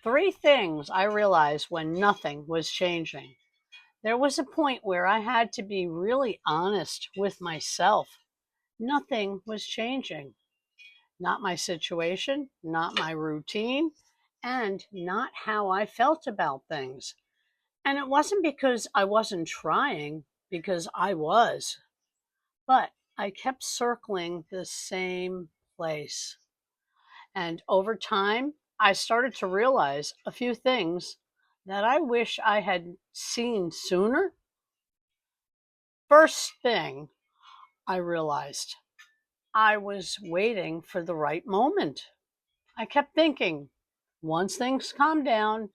Three things I realized when nothing was changing. There was a point where I had to be really honest with myself. Nothing was changing. Not my situation, not my routine, and not how I felt about things. And it wasn't because I wasn't trying, because I was, but I kept circling the same place. And over time, I started to realize a few things that I wish I had seen sooner. First thing I realized, I was waiting for the right moment. I kept thinking, once things calm down,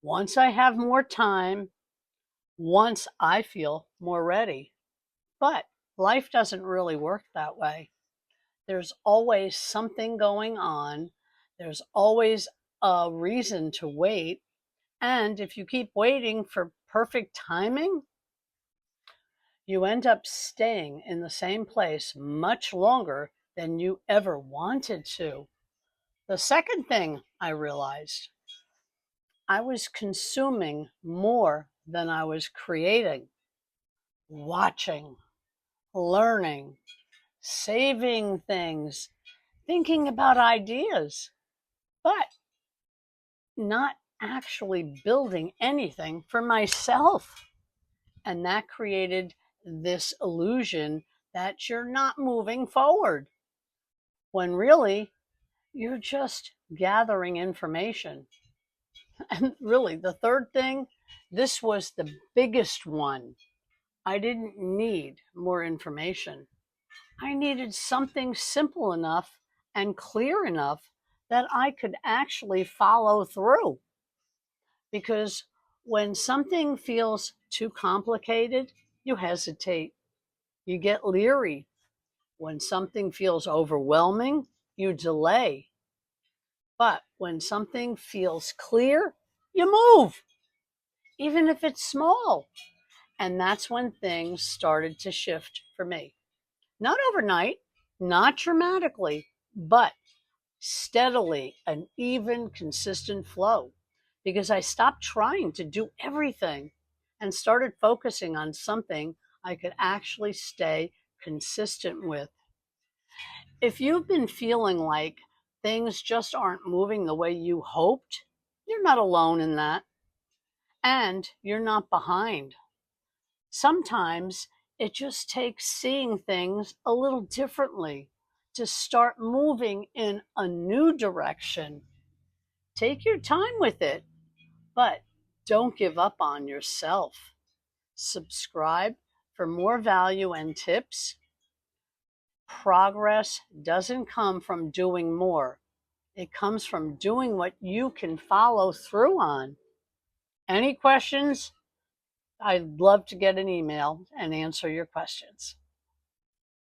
once I have more time, once I feel more ready. But life doesn't really work that way. There's always something going on. There's always a reason to wait. And if you keep waiting for perfect timing, you end up staying in the same place much longer than you ever wanted to. The second thing I realized, I was consuming more than I was creating, watching, learning, saving things, thinking about ideas, but not actually building anything for myself. And that created this illusion that you're not moving forward when really you're just gathering information. And really, the third thing, this was the biggest one. I didn't need more information. I needed something simple enough and clear enough that I could actually follow through. Because when something feels too complicated, you hesitate, you get leery. When something feels overwhelming, you delay. But when something feels clear, you move, even if it's small. And that's when things started to shift for me. Not overnight, not dramatically, but steadily, an even, consistent flow. Because I stopped trying to do everything and started focusing on something I could actually stay consistent with. If you've been feeling like things just aren't moving the way you hoped, you're not alone in that. And you're not behind. Sometimes it just takes seeing things a little differently to start moving in a new direction. Take your time with it, but don't give up on yourself. Subscribe for more value and tips. Progress doesn't come from doing more. It comes from doing what you can follow through on. Any questions? I'd love to get an email and answer your questions.